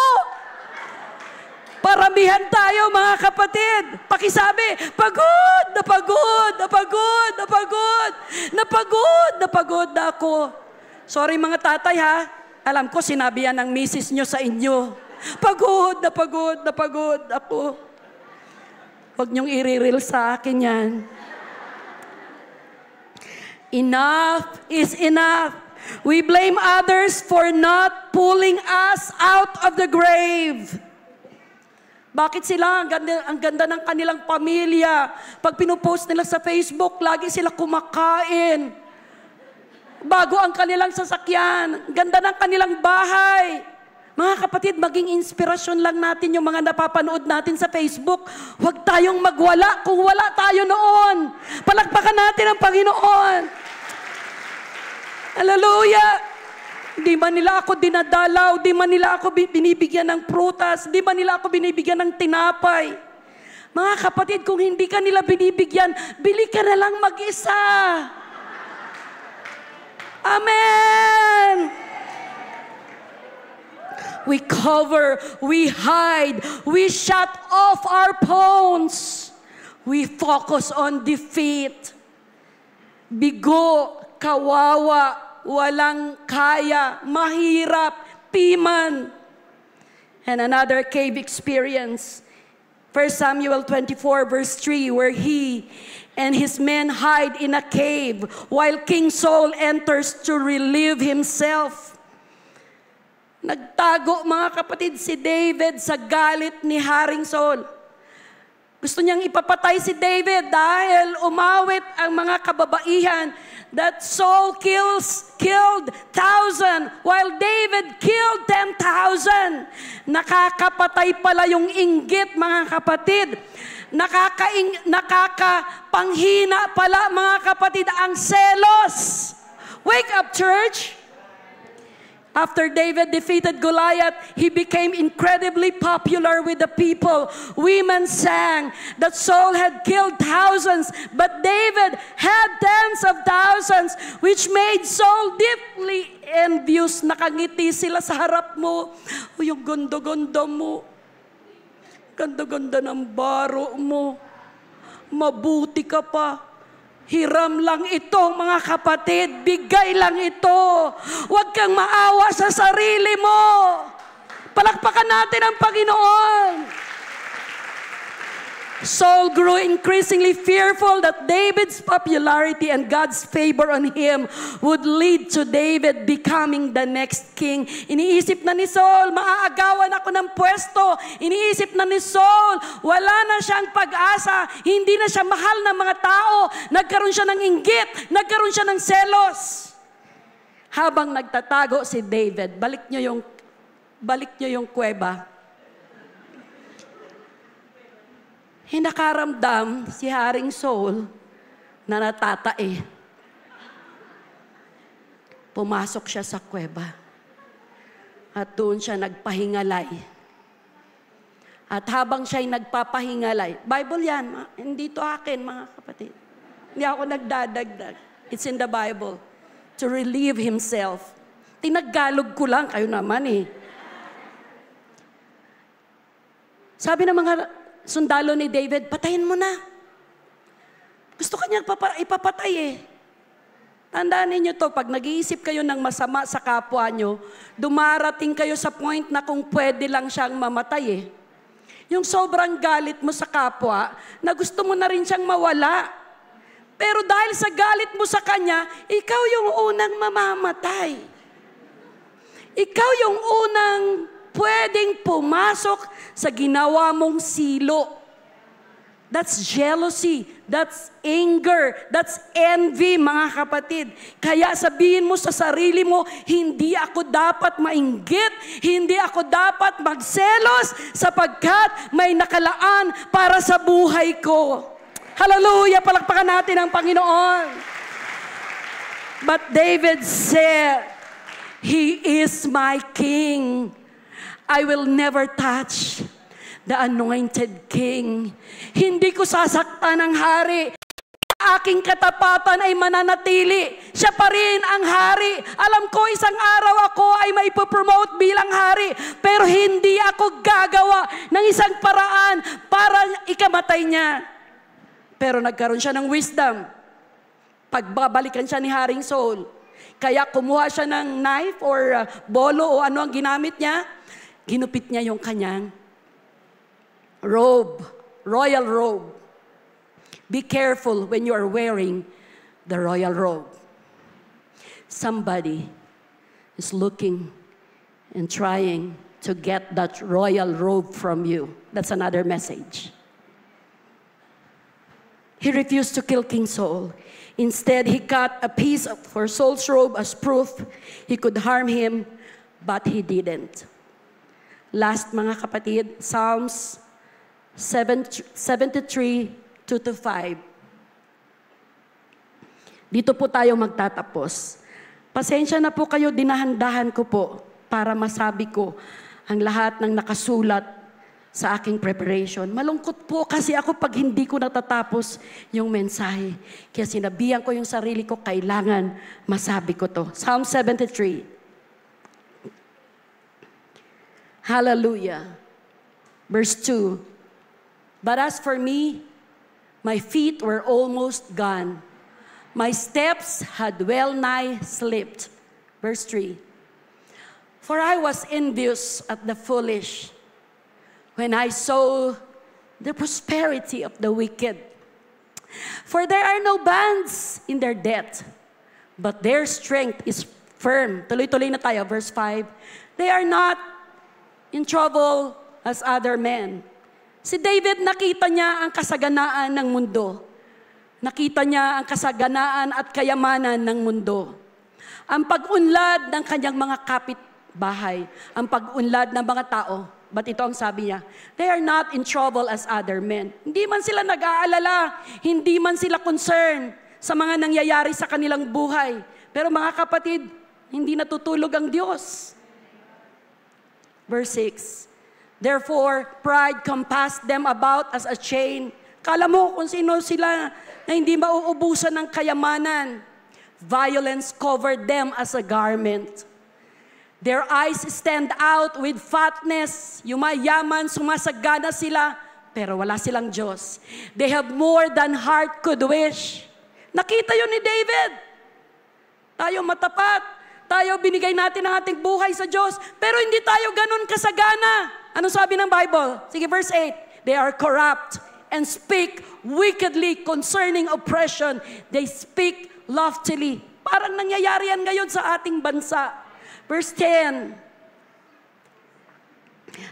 Paramihan tayo mga kapatid. Pakisabi, pagod na pagod na pagod na pagod. Napagod na pagod na ako. Sorry mga tatay ha. Alam ko sinabi yan ng misis nyo sa inyo. Pagod na pagod na pagod ako. Huwag niyong i-reel sa akin yan. Enough is enough. We blame others for not pulling us out of the grave. Bakit sila? Ang ganda ng kanilang pamilya. Pag pinupost nila sa Facebook, lagi sila kumakain. Bago ang kanilang sasakyan. Ganda ng kanilang bahay. Mga kapatid, maging inspirasyon lang natin yung mga napapanood natin sa Facebook. Huwag tayong magwala kung wala tayo noon. Palakpakan natin ang Panginoon. Hallelujah! Di man nila ako dinadalaw, di man nila ako binibigyan ng prutas, di man nila ako binibigyan ng tinapay. Mga kapatid, kung hindi ka nila binibigyan, bili ka na lang mag-isa. Amen! We cover, we hide, we shut off our phones. We focus on defeat. Bigo, kawawa, walang kaya, mahirap, piman. And another cave experience. 1 Samuel 24 verse 3, where he and his men hide in a cave while King Saul enters to relieve himself. Nagtago mga kapatid si David sa galit ni Haring Saul. Gusto niyang ipapatay si David dahil umawit ang mga kababaihan that Saul killed 1,000 while David killed 10,000. Nakakapatay pala yung inggit mga kapatid. Nakakapanghina pala mga kapatid ang selos. Wake up, church! After David defeated Goliath, he became incredibly popular with the people. Women sang that Saul had killed thousands, but David had tens of thousands, which made Saul deeply envious. Nakangiti sila sa harap mo. O yung ganda-ganda mo. Ganda-ganda ng baro mo. Mabuti ka pa. Hiram lang ito, mga kapatid. Bigay lang ito. Huwag kang maawa sa sarili mo. Palakpakan natin ang Panginoon. Saul grew increasingly fearful that David's popularity and God's favor on him would lead to David becoming the next king. Iniisip na ni Saul, maaagawan ako ng pwesto. Iniisip na ni Saul, wala na siyang pag-asa. Hindi na siya mahal ng mga tao. Nagkaroon siya ng inggit. Nagkaroon siya ng selos. Habang nagtatago si David, balik niyo yung kuweba. Nakaramdam si Haring Saul na natatae. Pumasok siya sa kuweba. At doon siya nagpahingalay. At habang siya'y nagpapahingalay, Bible yan, hindi to akin mga kapatid. Hindi ako nagdadagdag. It's in the Bible. To relieve himself. Tinaggalog ko lang, kayo naman eh. Sabi ng mga sundalo ni David, patayin mo na. Gusto kanyang ipapatay eh. Tandaan ninyo to, pag nag-iisip kayo ng masama sa kapwa nyo, dumarating kayo sa point na kung pwede lang siyang mamatay eh. Yung sobrang galit mo sa kapwa, na gusto mo na rin siyang mawala. Pero dahil sa galit mo sa kanya, ikaw yung unang mamamatay. Ikaw yung unang pwedeng pumasok sa ginawa mong silo. That's jealousy. That's anger. That's envy, mga kapatid. Kaya sabihin mo sa sarili mo, hindi ako dapat mainggit, hindi ako dapat magselos, sapagkat may nakalaan para sa buhay ko. Hallelujah! Palakpakan natin ang Panginoon. But David said, He is my king. I will never touch the anointed king. Hindi ko sasaktan ang hari. Aking katapatan ay mananatili. Siya pa rin ang hari. Alam ko isang araw ako ay maipopromote bilang hari. Pero hindi ako gagawa ng isang paraan para ikamatay niya. Pero nagkaroon siya ng wisdom. Pagbabalikan siya ni Haring Saul. Kaya kumuha siya ng knife or bolo o ano ang ginamit niya. Ginupit niya yung kanyang robe, royal robe. Be careful when you are wearing the royal robe. Somebody is looking and trying to get that royal robe from you. That's another message. He refused to kill King Saul. Instead, he cut a piece for Saul's robe as proof he could harm him, but he didn't. Last, mga kapatid, Psalms 73, 2-5. Dito po tayo magtatapos. Pasensya na po kayo, dinahandahan ko po para masabi ko ang lahat ng nakasulat sa aking preparation. Malungkot po kasi ako pag hindi ko natatapos yung mensahe. Kaya sinabihan ko yung sarili ko, kailangan masabi ko to. Psalm 73. Hallelujah. Verse 2. But as for me, my feet were almost gone. My steps had well nigh slipped. Verse 3. For I was envious at the foolish when I saw the prosperity of the wicked. For there are no bands in their debt, but their strength is firm. Tuloy-tuloy na tayo, verse 5. They are not in trouble as other men. Si David, nakita niya ang kasaganaan ng mundo. Nakita niya ang kasaganaan at kayamanan ng mundo. Ang pag-unlad ng kanyang mga kapitbahay. Ang pag-unlad ng mga tao. But ito ang sabi niya, they are not in trouble as other men. Hindi man sila nag-aalala, hindi man sila concerned sa mga nangyayari sa kanilang buhay. Pero mga kapatid, hindi natutulog ang Diyos. Verse 6. Therefore, pride compassed them about as a chain. Kala mo kung sino sila na hindi mauubusan ng kayamanan. Violence covered them as a garment. Their eyes stand out with fatness. Yumayaman, sumasagana sila, pero wala silang Diyos. They have more than heart could wish. Nakita yun ni David. Tayo matapat. Tayo binigay natin ang ating buhay sa Diyos, pero hindi tayo ganun kasagana. Ano sabi ng Bible? Sige, verse 8. They are corrupt and speak wickedly concerning oppression. They speak loftily. Parang nangyayari yan ngayon sa ating bansa. Verse 10.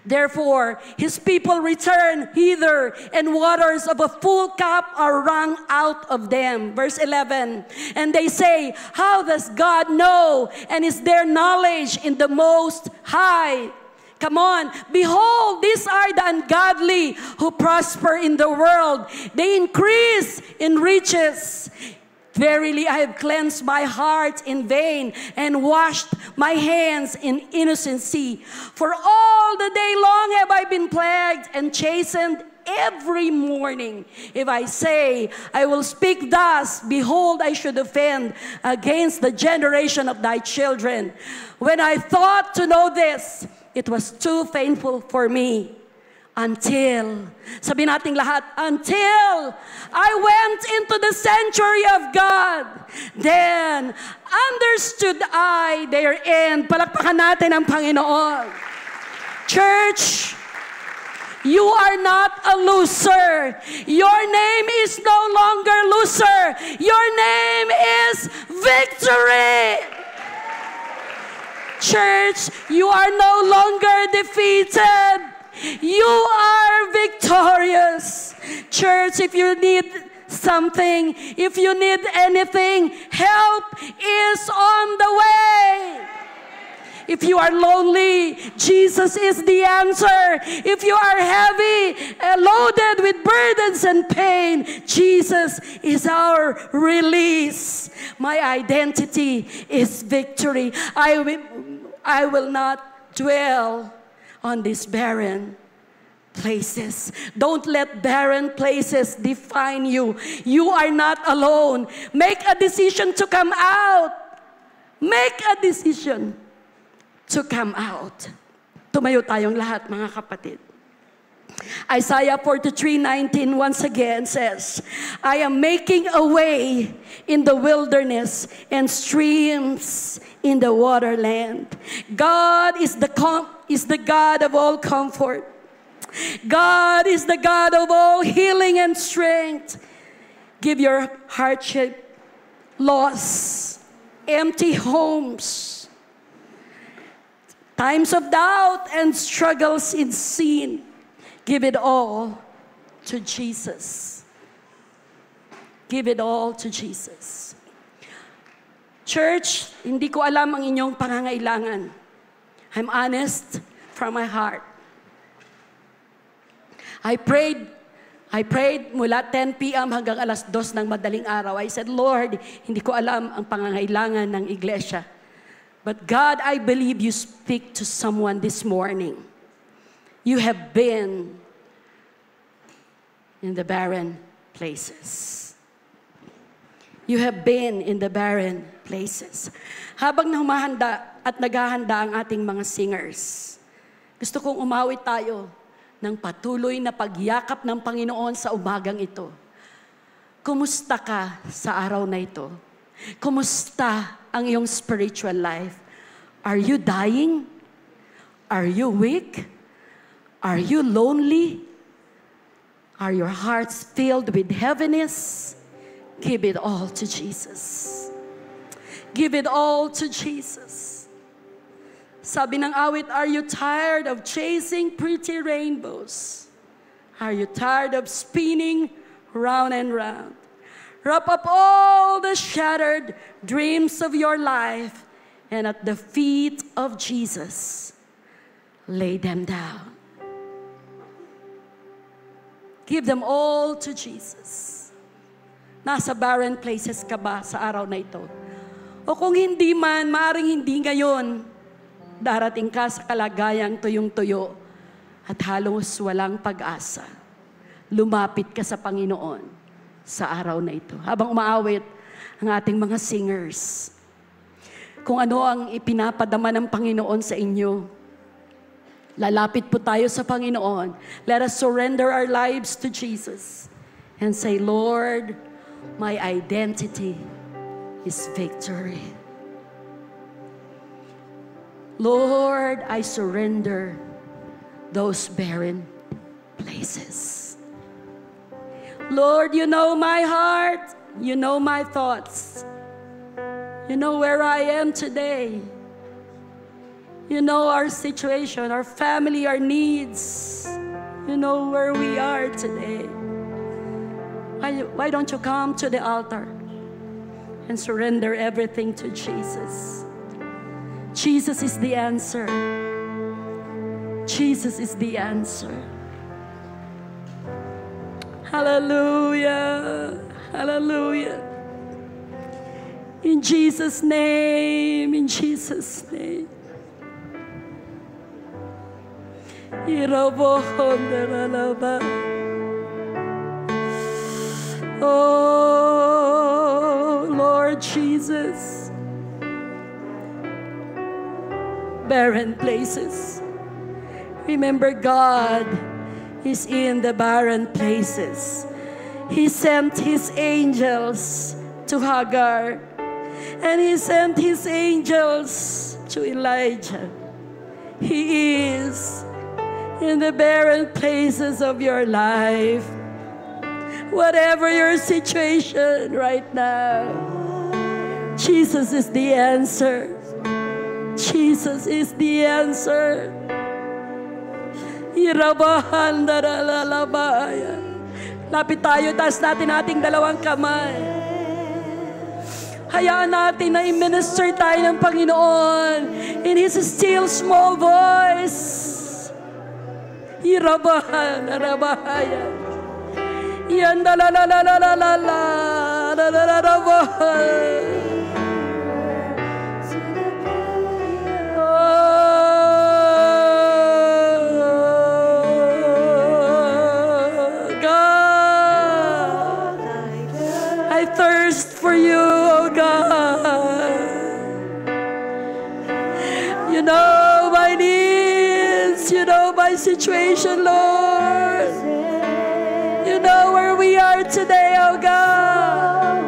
Therefore, his people return hither, and waters of a full cup are wrung out of them. Verse 11. And they say, how does God know? And is there knowledge in the Most High? Come on. Behold, these are the ungodly who prosper in the world. They increase in riches Verily, I have cleansed my heart in vain and washed my hands in innocency. For all the day long have I been plagued and chastened every morning. If I say, I will speak thus, behold, I should offend against the generation of thy children. When I thought to know this, it was too painful for me. Until, sabi nating lahat, until I went into the sanctuary of God, then understood I their end. Palakpakan natin ang Panginoon. Church, you are not a loser. Your name is no longer loser. Your name is victory. Church, you are no longer defeated. You are victorious. Church, if you need something, if you need anything, help is on the way. If you are lonely, Jesus is the answer. If you are heavy, loaded with burdens and pain, Jesus is our release. My identity is victory. I will not dwell on these barren places. Don't let barren places define you. You are not alone. Make a decision to come out. Make a decision to come out. Tumayo tayong lahat, mga kapatid. Isaiah 43:19 once again says, I am making a way in the wilderness and streams in the waterland. God is the God of all comfort. God is the God of all healing and strength. Give your hardship, loss, empty homes, times of doubt and struggles in sin. Give it all to Jesus. Give it all to Jesus. Church, hindi ko alam ang inyong pangangailangan. I'm honest from my heart. I prayed mula 10 p.m. hanggang alas 2 ng madaling araw. I said, Lord, hindi ko alam ang pangangailangan ng iglesia. But God, I believe you speak to someone this morning. You have been in the barren places. You have been in the barren places. Habang humahanda at naghahanda ang ating mga singers, gusto kong umawit tayo ng patuloy na pagyakap ng Panginoon sa umagang ito. Kumusta ka sa araw na ito? Kumusta ang iyong spiritual life? Are you dying? Are you weak? Are you lonely? Are your hearts filled with heaviness? Give it all to Jesus. Give it all to Jesus. Sabi ng awit, are you tired of chasing pretty rainbows? Are you tired of spinning round and round? Wrap up all the shattered dreams of your life and at the feet of Jesus, lay them down. Give them all to Jesus. Nasa barren places ka ba sa araw na ito? O kung hindi man, maaaring hindi ngayon, darating ka sa kalagayang tuyong-tuyo at halos walang pag-asa. Lumapit ka sa Panginoon sa araw na ito. Habang umaawit ang ating mga singers, kung ano ang ipinapadama ng Panginoon sa inyo, lalapit po tayo sa Panginoon. Let us surrender our lives to Jesus and say, Lord, my identity is victory. Lord, I surrender those barren places. Lord, you know my heart. You know my thoughts. You know where I am today. You know our situation, our family, our needs. You know where we are today. Why don't you come to the altar and surrender everything to Jesus? Jesus is the answer. Jesus is the answer. Hallelujah. Hallelujah. In Jesus' name, in Jesus' name. Oh, Lord Jesus. Barren places. Remember, God is in the barren places. He sent His angels to Hagar, and He sent His angels to Elijah. He is in the barren places of your life. Whatever your situation right now, Jesus is the answer. Jesus is the answer. Lapit tayo, taas natin ating dalawang kamay. Hayaan natin na i-minister tayo ng Panginoon in His still small voice. Thirst for you, oh God. You know my needs, you know my situation, Lord. You know where we are today, oh God.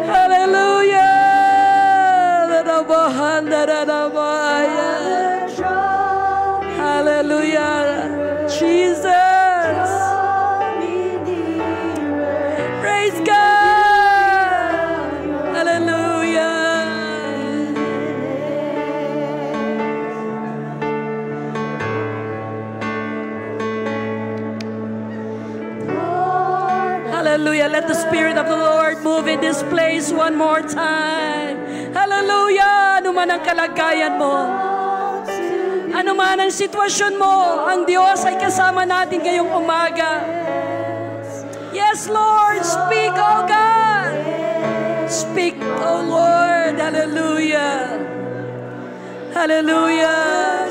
Hallelujah. Hallelujah. Jesus. Hallelujah. Let the Spirit of the Lord move in this place one more time. Hallelujah. Ano man ang kalagayan mo, ano man ang sitwasyon mo, ang Diyos ay kasama natin ngayong umaga. Yes, Lord. Speak, oh God. Speak, oh Lord. Hallelujah. Hallelujah.